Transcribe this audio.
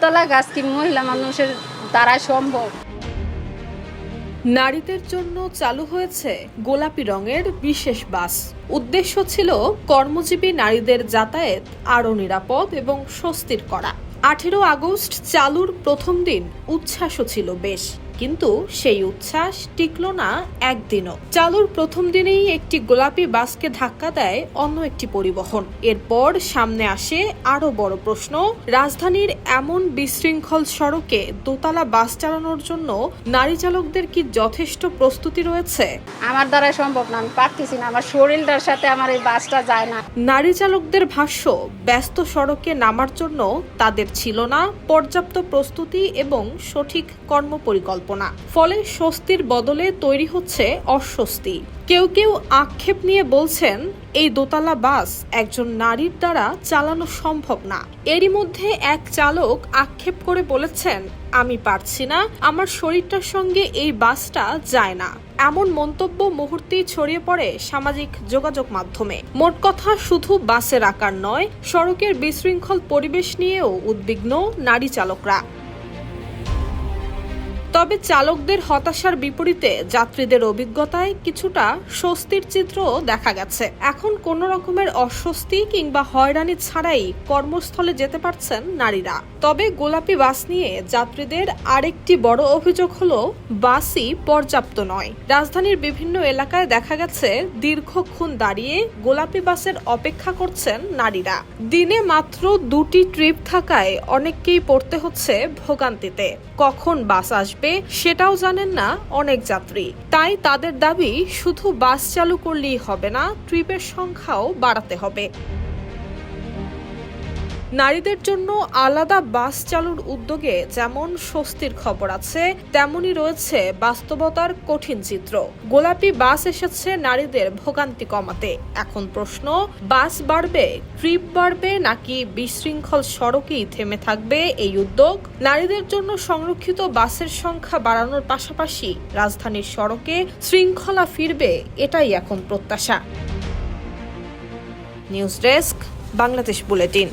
দোতলা গাছ কি মহিলা মানুষের দ্বারা সম্ভব? নারীদের জন্য চালু হয়েছে গোলাপি রঙের বিশেষ বাস। উদ্দেশ্য ছিল কর্মজীবী নারীদের যাতায়াত আরও নিরাপদ এবং স্বস্তির করা। 18 আগস্ট চালুর প্রথম দিন উচ্ছ্বাসও ছিল বেশ, কিন্তু সেই উচ্ছ্বাস টিকল না একদিনও। চালুর প্রথম দিনেই একটি গোলাপি বাসকে ধাক্কা দেয় অন্য একটি পরিবহন। এরপর সামনে আসে আরো বড় প্রশ্ন, রাজধানীর এমন বিশৃঙ্খল সড়কে দোতলা বাস চালানোর জন্য নারী চালকদের কি যথেষ্ট প্রস্তুতি রয়েছে? আমার দ্বারা সম্ভব না, আমি পারতেছি না, আমার শরীরটার সাথে আমার এই বাসটা যায় না। নারী চালকদের ভাষ্য, ব্যস্ত সড়কে নামার জন্য তাদের ছিল না পর্যাপ্ত প্রস্তুতি এবং সঠিক কর্মপরিকল্পনা। ফলে স্বস্তির বদলে তৈরি হচ্ছে অস্বস্তি। কেউ কেউ আক্ষেপ নিয়ে বলছেন, এই দোতলা বাস একজন নারীর দ্বারা চালানো সম্ভব না। এরই মধ্যে এক চালক আক্ষেপ করে বলেছেন, আমি পারছি না, আমার শরীরটার সঙ্গে এই বাসটা যায় না। এমন মন্তব্য মুহূর্তেই ছড়িয়ে পড়ে সামাজিক যোগাযোগ মাধ্যমে। মোট কথা, শুধু বাসের আকার নয়, সড়কের বিশৃঙ্খল পরিবেশ নিয়েও উদ্বিগ্ন নারী চালকরা। তবে চালকদের হতাশার বিপরীতে যাত্রীদের অভিজ্ঞতায় কিছুটা স্বস্তির চিত্র দেখা গেছে। এখন কোনো রকমের অস্বস্তি কিংবা হয়রানি ছাড়াই কর্মস্থলে যেতে পারছেন নারীরা। তবে গোলাপি বাস নিয়ে যাত্রীদের আরেকটি বড় অভিযোগ হলো, বাসই পর্যাপ্ত নয়। রাজধানীর বিভিন্ন এলাকায় দেখা গেছে দীর্ঘক্ষণ দাঁড়িয়ে গোলাপি বাসের অপেক্ষা করছেন নারীরা। দিনে মাত্র 2টি ট্রিপ থাকায় অনেককেই পড়তে হচ্ছে ভোগান্তিতে। কখন বাস আসবে সেটাও জানেন না অনেক যাত্রী। তাই তাদের দাবি, শুধু বাস চালু করলেই হবে না, ট্রিপের সংখ্যাও বাড়াতে হবে। নারীদের জন্য আলাদা বাস চালুর উদ্যোগে যেমন স্বস্তির খবর আছে, তেমনি রয়েছে বাস্তবতার কঠিন চিত্র। গোলাপি বাস এসেছে নারীদের ভোগান্তি কমাতে। এখন প্রশ্ন, বাস বাড়বে, ট্রিপ বাড়বে, নাকি বিশৃঙ্খল সড়কেই থেমে থাকবে এই উদ্যোগ? নারীদের জন্য সংরক্ষিত বাসের সংখ্যা বাড়ানোর পাশাপাশি রাজধানীর সড়কে শৃঙ্খলা ফিরবে, এটাই এখন প্রত্যাশা। News desk, Bangladesh bulletin.